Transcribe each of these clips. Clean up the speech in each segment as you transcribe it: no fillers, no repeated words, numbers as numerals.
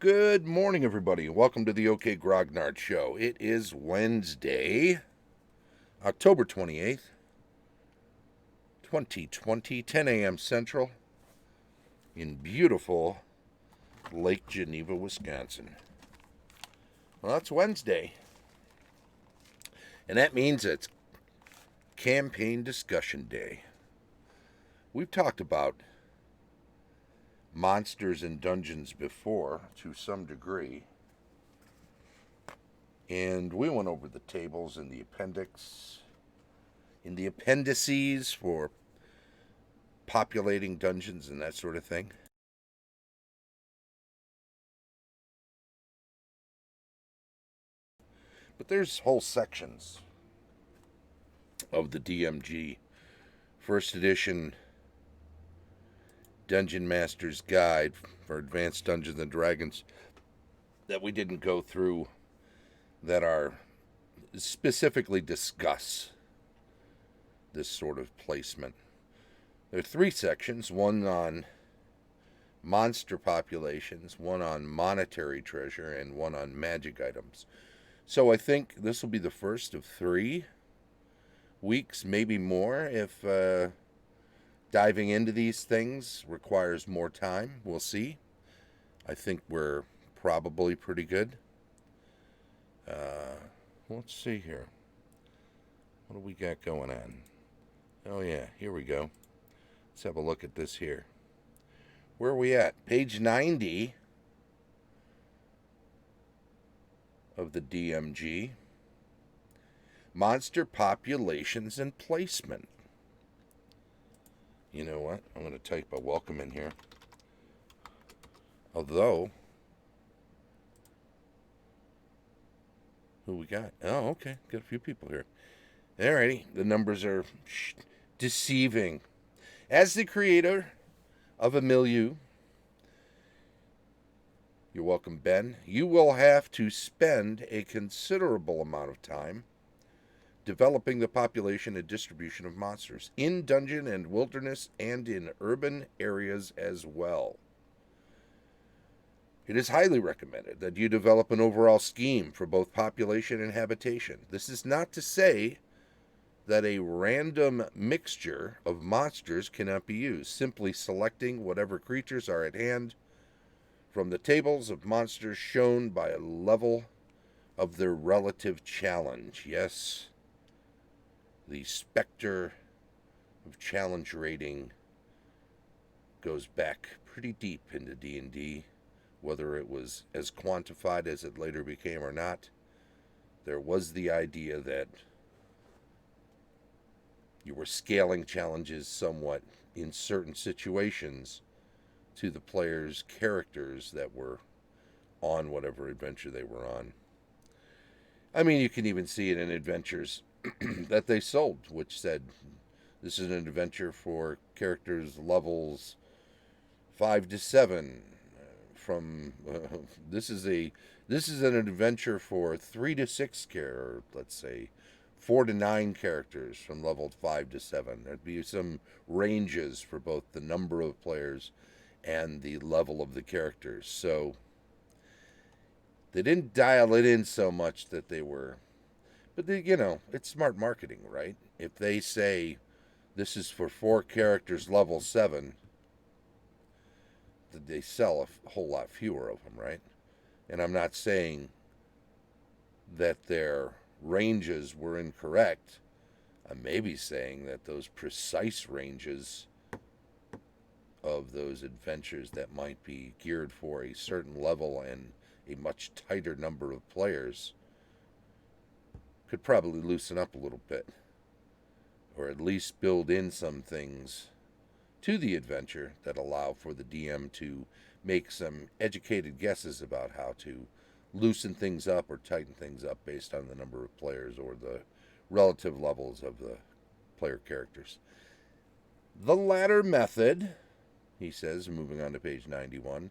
Good morning, everybody. Welcome to the OK Grognard Show. It is Wednesday, October 28th, 2020, 10 a.m. Central, in beautiful Lake Geneva, Wisconsin. Well, it's Wednesday, and that means it's campaign discussion day. We've talked about monsters and dungeons before to some degree, and we went over the tables in the appendices for populating dungeons and that sort of thing. But there's whole sections of the DMG first edition Dungeon Master's Guide for Advanced Dungeons and Dragons that we didn't go through, that are specifically discuss this sort of placement. There are three sections, one on monster populations, one on monetary treasure, and one on magic items. So I think this will be the first of 3 weeks, maybe more, if diving into these things requires more time. We'll see. I think we're probably pretty good. Let's see here. What do we got going on? Oh yeah, here we go. Let's have a look at this here. Where are we at? Page 90 of the DMG. Monster populations and placement. You know what? I'm going to type a welcome in here. Although, who we got? Oh, okay. Got a few people here. Alrighty. The numbers are deceiving. As the creator of a milieu, you're welcome, Ben, you will have to spend a considerable amount of time developing the population and distribution of monsters in dungeon and wilderness and in urban areas as well. It is highly recommended that you develop an overall scheme for both population and habitation. This is not to say that a random mixture of monsters cannot be used. Simply selecting whatever creatures are at hand from the tables of monsters shown by a level of their relative challenge. Yes, the specter of challenge rating goes back pretty deep into D&D, whether it was as quantified as it later became or not. There was the idea that you were scaling challenges somewhat in certain situations to the players' characters that were on whatever adventure they were on. I mean, you can even see it in adventures that they sold, which said, this is an adventure for characters levels 5 to 7. This is an adventure for 3 to 6 or let's say 4 to 9 characters from level 5 to 7. There'd be some ranges for both the number of players and the level of the characters. So they didn't dial it in so much that they were, but it's smart marketing, right? If they say this is for 4 characters level 7, they sell a whole lot fewer of them, right? And I'm not saying that their ranges were incorrect. I may be saying that those precise ranges of those adventures that might be geared for a certain level and a much tighter number of players could probably loosen up a little bit, or at least build in some things to the adventure that allow for the DM to make some educated guesses about how to loosen things up or tighten things up based on the number of players or the relative levels of the player characters. The latter method, he says, moving on to page 91,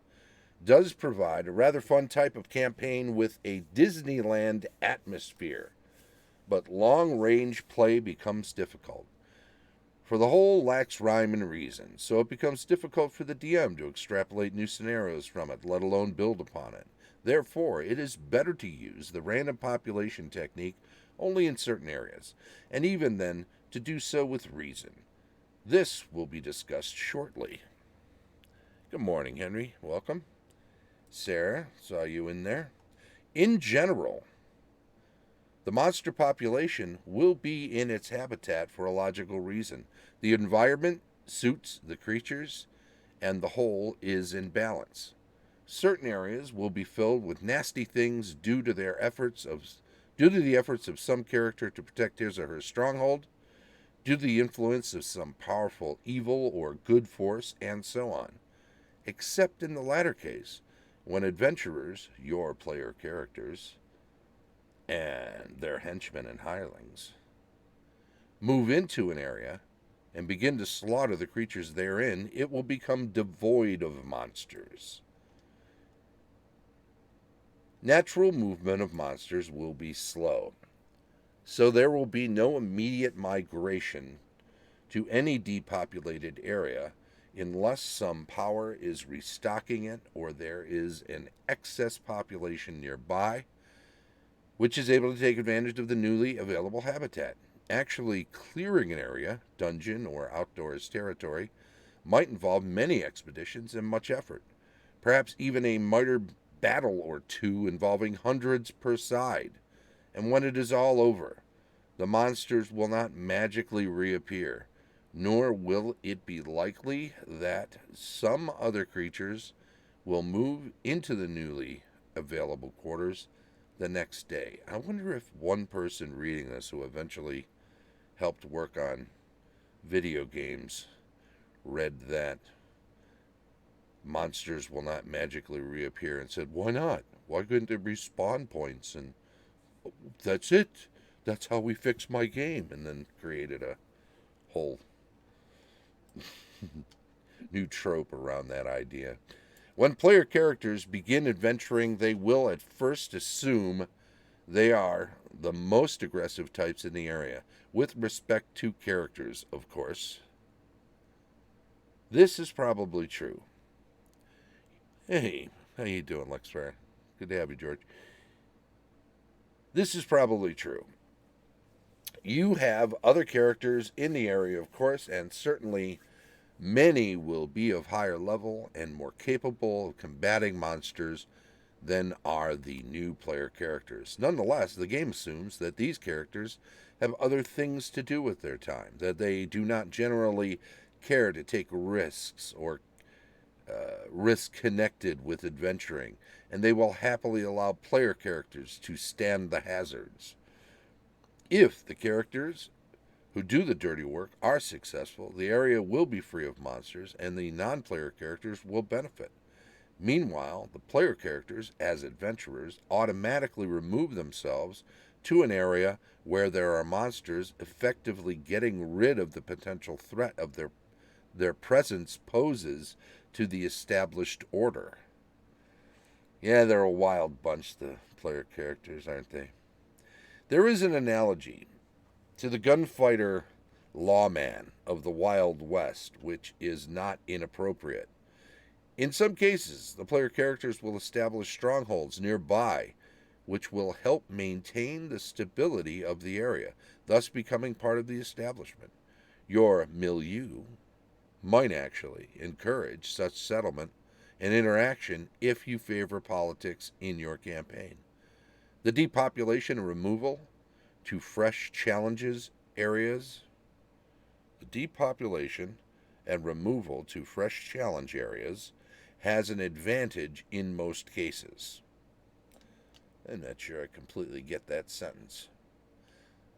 does provide a rather fun type of campaign with a Disneyland atmosphere, but long-range play becomes difficult. For the whole lacks rhyme and reason, so it becomes difficult for the DM to extrapolate new scenarios from it, let alone build upon it. Therefore, it is better to use the random population technique only in certain areas, and even then to do so with reason. This will be discussed shortly. Good morning, Henry. Welcome. Sarah, saw you in there. In general, the monster population will be in its habitat for a logical reason. The environment suits the creatures, and the whole is in balance. Certain areas will be filled with nasty things due to the efforts of some character to protect his or her stronghold, due to the influence of some powerful evil or good force, and so on. Except in the latter case, when adventurers, your player characters, and their henchmen and hirelings move into an area and begin to slaughter the creatures therein, it will become devoid of monsters. Natural movement of monsters will be slow, so there will be no immediate migration to any depopulated area unless some power is restocking it or there is an excess population nearby which is able to take advantage of the newly available habitat. Actually clearing an area, dungeon or outdoors territory, might involve many expeditions and much effort, perhaps even a minor battle or two involving hundreds per side. And when it is all over, the monsters will not magically reappear, nor will it be likely that some other creatures will move into the newly available quarters the next day. I wonder if one person reading this who eventually helped work on video games read that monsters will not magically reappear and said, why not? Why couldn't there be spawn points? And that's it. That's how we fix my game. And then created a whole new trope around that idea. When player characters begin adventuring, they will at first assume they are the most aggressive types in the area, with respect to characters, of course. This is probably true. Hey, how you doing, Lexfire? Good to have you, George. This is probably true. You have other characters in the area, of course, and certainly many will be of higher level and more capable of combating monsters than are the new player characters. Nonetheless, the game assumes that these characters have other things to do with their time, that they do not generally care to take risks or risk connected with adventuring, and they will happily allow player characters to stand the hazards. If the characters who do the dirty work are successful, the area will be free of monsters, and the non-player characters will benefit. Meanwhile, the player characters, as adventurers, automatically remove themselves to an area where there are monsters, effectively getting rid of the potential threat of their presence poses to the established order. Yeah, they're a wild bunch, the player characters, aren't they? There is an analogy to the gunfighter lawman of the Wild West, which is not inappropriate. In some cases, the player characters will establish strongholds nearby, which will help maintain the stability of the area, thus becoming part of the establishment. Your milieu might actually encourage such settlement and interaction if you favor politics in your campaign. The depopulation and removal to fresh challenges areas. The depopulation and removal to fresh challenge areas has an advantage in most cases. I'm not sure I completely get that sentence.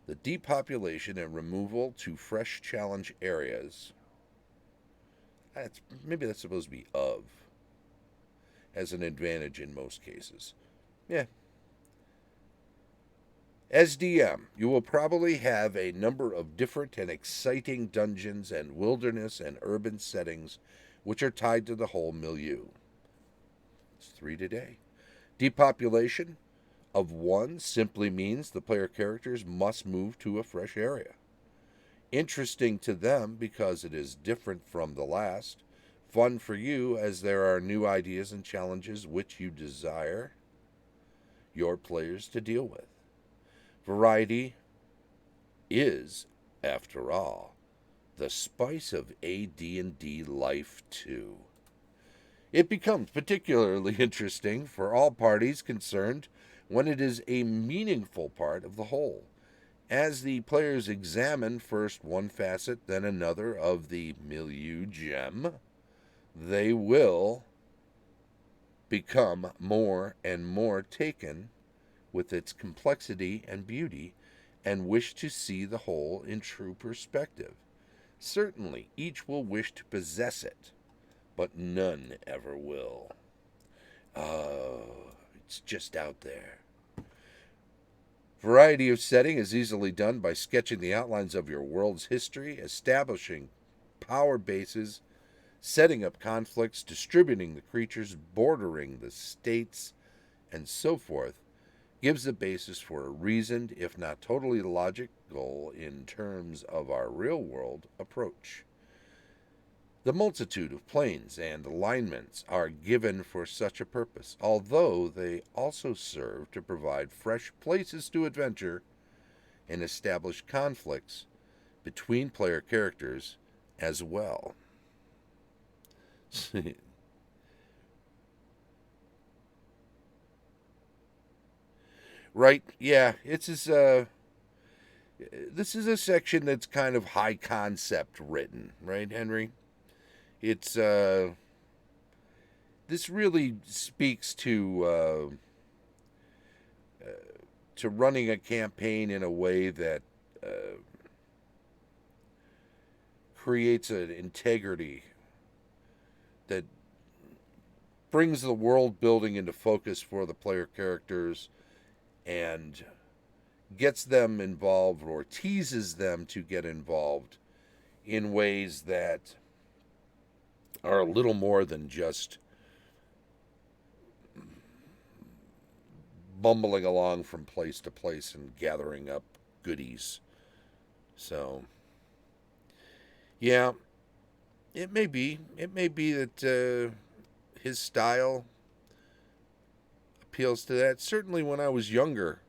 The depopulation and removal to fresh challenge areas. Maybe that's supposed to be of. Has an advantage in most cases. Yeah. As DM, you will probably have a number of different and exciting dungeons and wilderness and urban settings which are tied to the whole milieu. It's 3 today. Depopulation of 1 simply means the player characters must move to a fresh area. Interesting to them because it is different from the last. Fun for you as there are new ideas and challenges which you desire your players to deal with. Variety is, after all, the spice of AD&D life too. It becomes particularly interesting for all parties concerned when it is a meaningful part of the whole. As the players examine first one facet, then another of the milieu gem, they will become more and more taken with its complexity and beauty and wish to see the whole in true perspective. Certainly, each will wish to possess it, but none ever will. Oh, it's just out there. Variety of setting is easily done by sketching the outlines of your world's history, establishing power bases, setting up conflicts, distributing the creatures, bordering the states, and so forth, gives the basis for a reasoned, if not totally logical in terms of our real-world approach. The multitude of planes and alignments are given for such a purpose, although they also serve to provide fresh places to adventure and establish conflicts between player characters as well. Right? Yeah, this is a section that's kind of high concept written, right, Henry? It's this really speaks to running a campaign in a way that creates an integrity that brings the world building into focus for the player characters and gets them involved or teases them to get involved in ways that are a little more than just bumbling along from place to place and gathering up goodies. So, yeah, it may be that his style appeals to that. Certainly when I was younger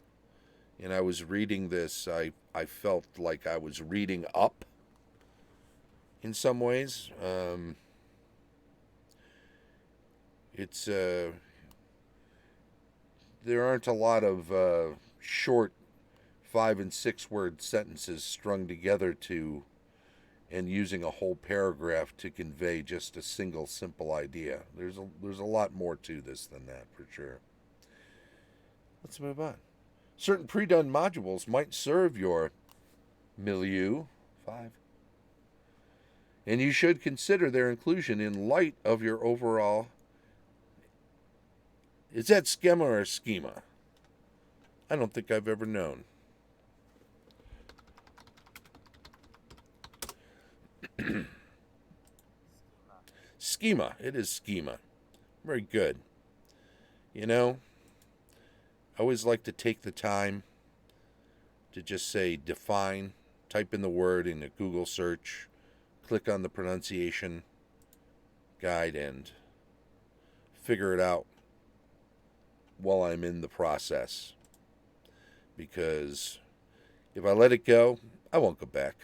and I was reading this, I felt like I was reading up in some ways. It's there aren't a lot of short 5 and 6 word sentences strung together to and using a whole paragraph to convey just a single simple idea. There's a lot more to this than that, for sure. Let's move on. Certain pre-done modules might serve your milieu 5, and you should consider their inclusion in light of your overall. Is that schema or schema? I don't think I've ever known. Schema. It is schema. Very good. You know, I always like to take the time to just say define, type in the word in a Google search, click on the pronunciation guide, and figure it out while I'm in the process. Because if I let it go, I won't go back.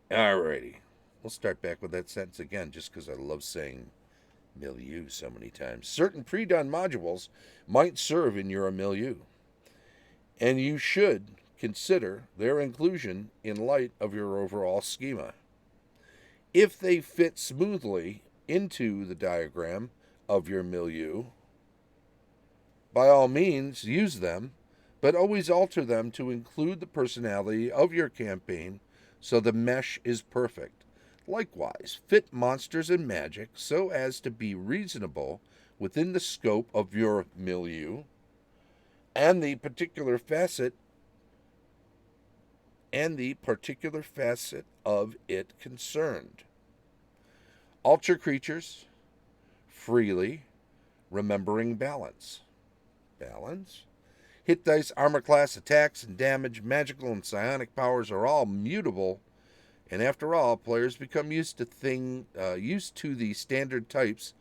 Alrighty. We'll start back with that sentence again just because I love saying milieu so many times. Certain pre-done modules might serve in your milieu, and you should consider their inclusion in light of your overall schema. If they fit smoothly into the diagram of your milieu, by all means use them, but always alter them to include the personality of your campaign so the mesh is perfect. Likewise, fit monsters and magic so as to be reasonable within the scope of your milieu and the particular facet of it concerned. Alter creatures freely, remembering balance. balance. Hit dice, armor class, attacks and damage, magical and psionic powers are all mutable, and after all, players become used to the standard types.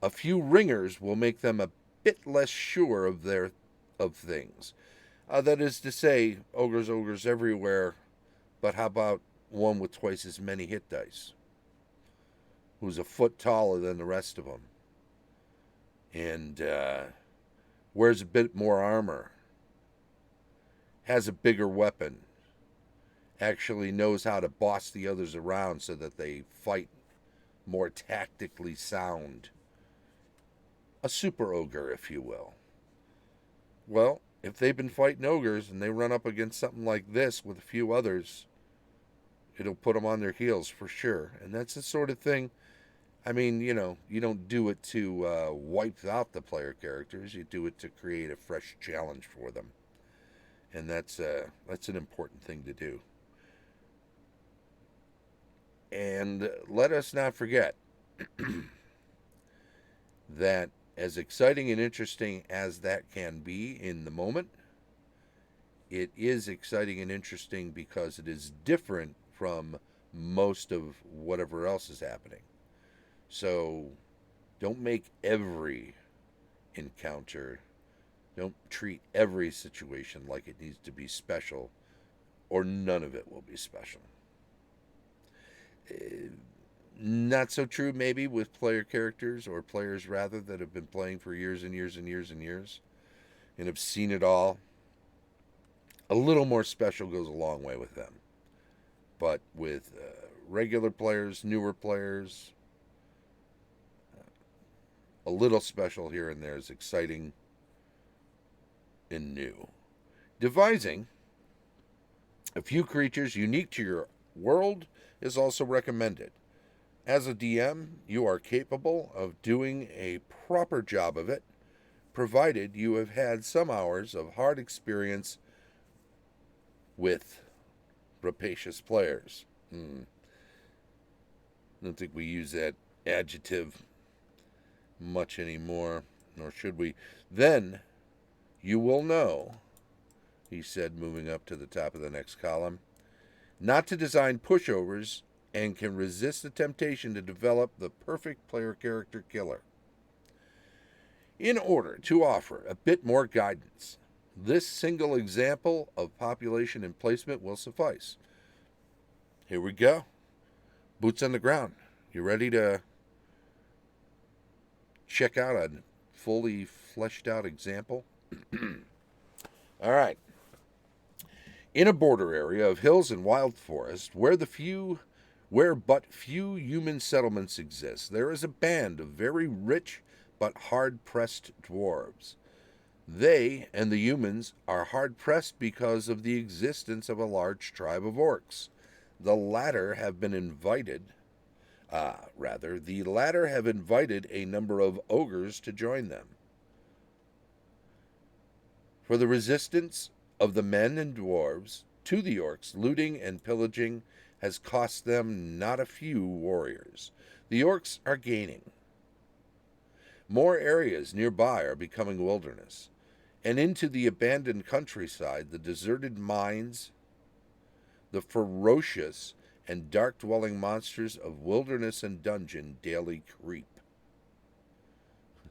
A few ringers will make them a bit less sure of things. That is to say, ogres everywhere, but how about one with twice as many hit dice, who's a foot taller than the rest of them, and wears a bit more armor, has a bigger weapon, actually knows how to boss the others around so that they fight more tactically sound. A super ogre, if you will. Well, if they've been fighting ogres and they run up against something like this with a few others, it'll put them on their heels for sure. And that's the sort of thing, I mean, you don't do it to wipe out the player characters. You do it to create a fresh challenge for them. And that's an important thing to do. And let us not forget that as exciting and interesting as that can be in the moment, it is exciting and interesting because it is different from most of whatever else is happening. So don't make every encounter, don't treat every situation like it needs to be special, or none of it will be special. Not so true maybe with player characters, or players rather, that have been playing for years and years and years and years and have seen it all. A little more special goes a long way with them. But with regular players, newer players, a little special here and there is exciting and new. Devising a few creatures unique to your world is also recommended. As a DM, you are capable of doing a proper job of it, provided you have had some hours of hard experience with rapacious players. I don't think we use that adjective much anymore, nor should we. Then you will know, he said, moving up to the top of the next column, not to design pushovers, and can resist the temptation to develop the perfect player character killer. In order to offer a bit more guidance, this single example of population and placement will suffice. Here we go. Boots on the ground. You ready to check out a fully fleshed out example? All right. In a border area of hills and wild forest, where but few human settlements exist, there is a band of very rich but hard-pressed dwarves. They and the humans are hard-pressed because of the existence of a large tribe of orcs. The latter have invited a number of ogres to join them. For the resistance of the men and dwarves to the orcs, looting and pillaging has cost them not a few warriors. The orcs are gaining. More areas nearby are becoming wilderness, and into the abandoned countryside, the deserted mines, the ferocious and dark-dwelling monsters of wilderness and dungeon daily creep.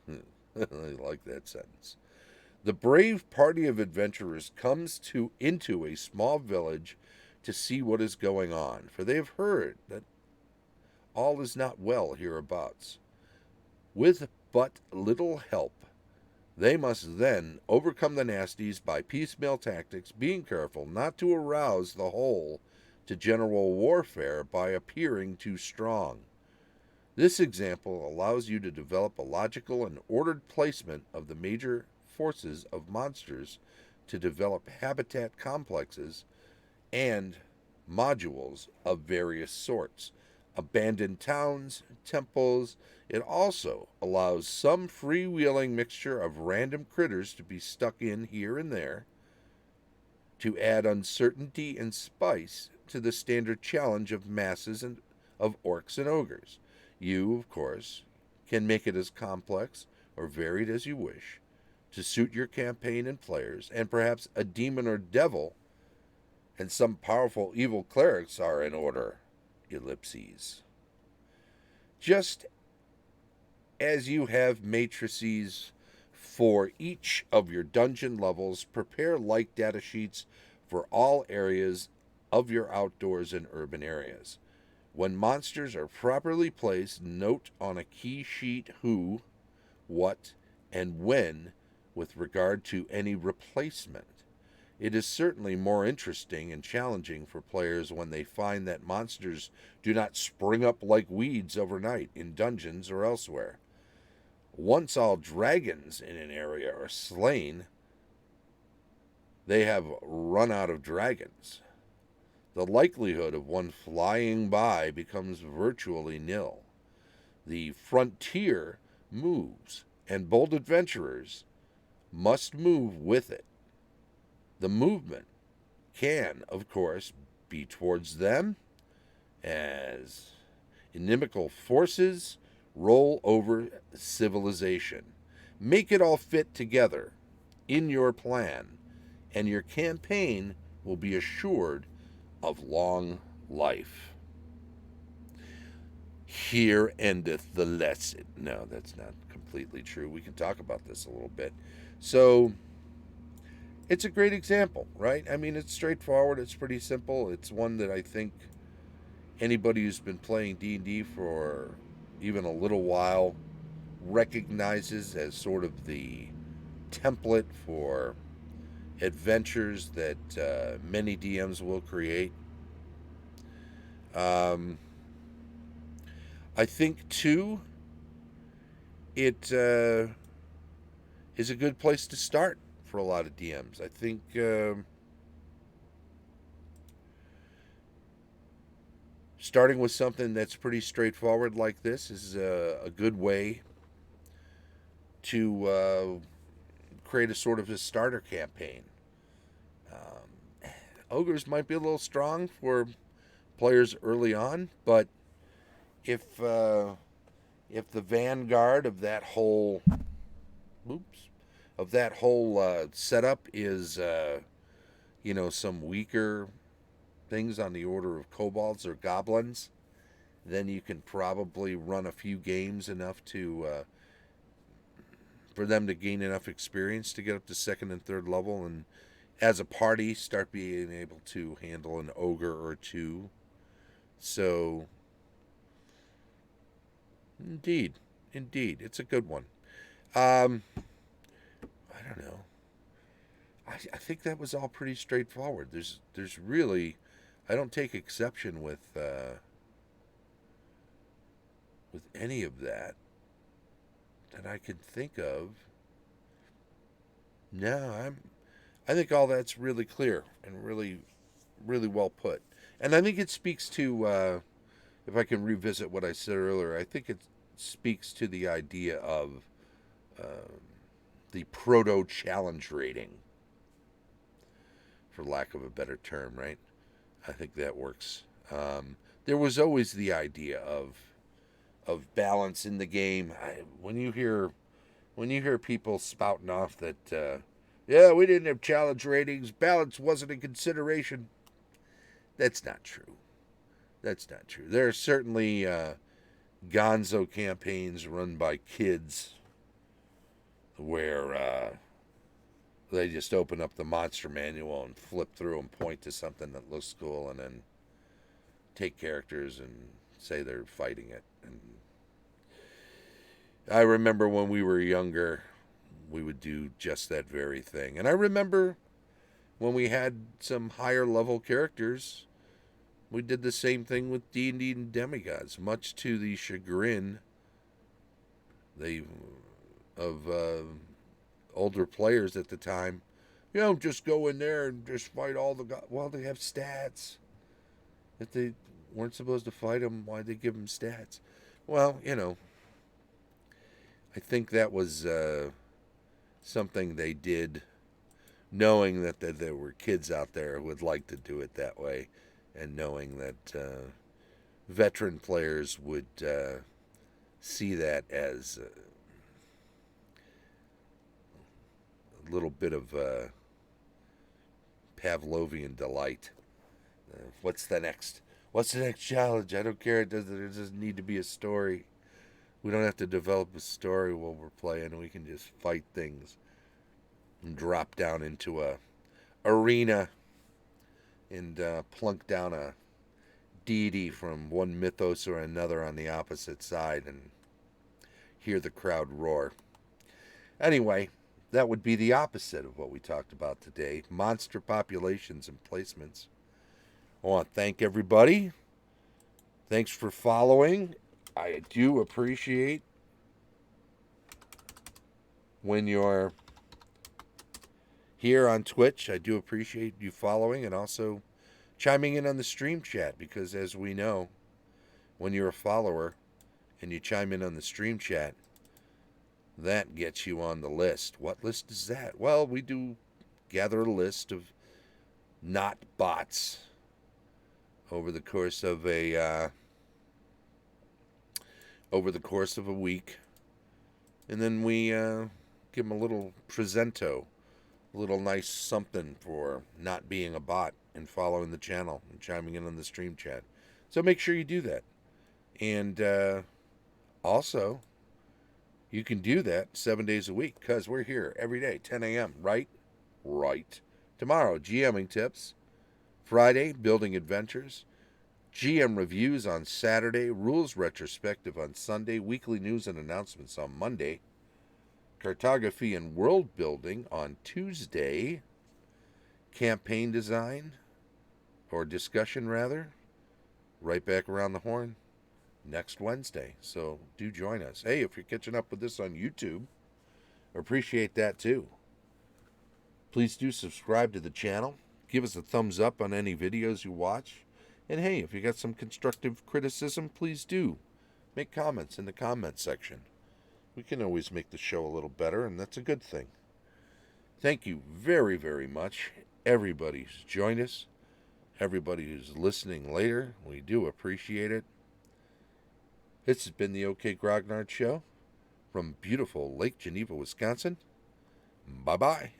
I like that sentence. The brave party of adventurers comes into a small village to see what is going on, for they have heard that all is not well hereabouts. With but little help, they must then overcome the nasties by piecemeal tactics, being careful not to arouse the whole to general warfare by appearing too strong. This example allows you to develop a logical and ordered placement of the major forces of monsters to develop habitat complexes and modules of various sorts, abandoned towns, temples. It also allows some freewheeling mixture of random critters to be stuck in here and there to add uncertainty and spice to the standard challenge of masses and of orcs and ogres. You, of course, can make it as complex or varied as you wish, to suit your campaign and players, and perhaps a demon or devil and some powerful evil clerics are in order. Ellipses. Just as you have matrices for each of your dungeon levels, prepare like data sheets for all areas of your outdoors and urban areas. When monsters are properly placed, note on a key sheet who, what, and when with regard to any replacement. It is certainly more interesting and challenging for players when they find that monsters do not spring up like weeds overnight in dungeons or elsewhere. Once all dragons in an area are slain, they have run out of dragons. The likelihood of one flying by becomes virtually nil. The frontier moves, and bold adventurers must move with it. The movement can, of course, be towards them as inimical forces roll over civilization. Make it all fit together in your plan, and your campaign will be assured of long life. Here endeth the lesson. No, that's not completely true. We can talk about this a little bit. So, it's a great example, right? I mean, it's straightforward. It's pretty simple. It's one that I think anybody who's been playing D&D for even a little while recognizes as sort of the template for adventures that many DMs will create. I think, too, it is a good place to start for a lot of DMs. I think starting with something that's pretty straightforward like this is a good way to create a sort of a starter campaign. Ogres might be a little strong for players early on, but if the vanguard of that whole setup is some weaker things on the order of kobolds or goblins, then you can probably run a few games enough to for them to gain enough experience to get up to second and third level, and as a party start being able to handle an ogre or two. So indeed, it's a good one. I don't know. I think that was all pretty straightforward. There's really, I don't take exception with any of that I can think of. No, I think all that's really clear and really, really well put. And I think it speaks to, if I can revisit what I said earlier, I think it speaks to the idea of the proto-challenge rating, for lack of a better term, right? I think that works. There was always the idea of balance in the game. When you hear people spouting off that, we didn't have challenge ratings, balance wasn't a consideration, that's not true. There are certainly gonzo campaigns run by kids where they just open up the monster manual and flip through and point to something that looks cool and then take characters and say they're fighting it. And I remember when we were younger, we would do just that very thing. And I remember when we had some higher level characters, we did the same thing with D&D and Demigods, much to the chagrin of older players at the time. Just go in there and just fight all the guys. Well, they have stats. If they weren't supposed to fight them, why'd they give them stats? Well, I think that was something they did knowing that there were kids out there who would like to do it that way, and knowing that veteran players would see that as little bit of Pavlovian delight. What's the next? What's the next challenge? I don't care. It doesn't need to be a story. We don't have to develop a story while we're playing. We can just fight things and drop down into a arena and plunk down a deity from one mythos or another on the opposite side and hear the crowd roar. Anyway, that would be the opposite of what we talked about today. Monster populations and placements. I want to thank everybody. Thanks for following. I do appreciate when you're here on Twitch. I do appreciate you following and also chiming in on the stream chat, because as we know, when you're a follower and you chime in on the stream chat, that gets you on the list. What list is that? Well, we do gather a list of not bots over the course of a week, and then we give them a little presento, a little nice something for not being a bot and following the channel and chiming in on the stream chat. So make sure you do that. And also, you can do that 7 days a week, because we're here every day, 10 a.m., right? Right. Tomorrow, GMing tips. Friday, building adventures. GM reviews on Saturday. Rules retrospective on Sunday. Weekly news and announcements on Monday. Cartography and world building on Tuesday. Campaign design, or discussion rather, right back around the horn next Wednesday. So do join us. Hey, if you're catching up with this on YouTube, appreciate that too. Please do subscribe to the channel. Give us a thumbs up on any videos you watch. And hey, if you got some constructive criticism, please do make comments in the comment section. We can always make the show a little better, and that's a good thing. Thank you very, very much, everybody who's joined us, everybody who's listening later. We do appreciate it. This has been the OK Grognard Show from beautiful Lake Geneva, Wisconsin. Bye-bye.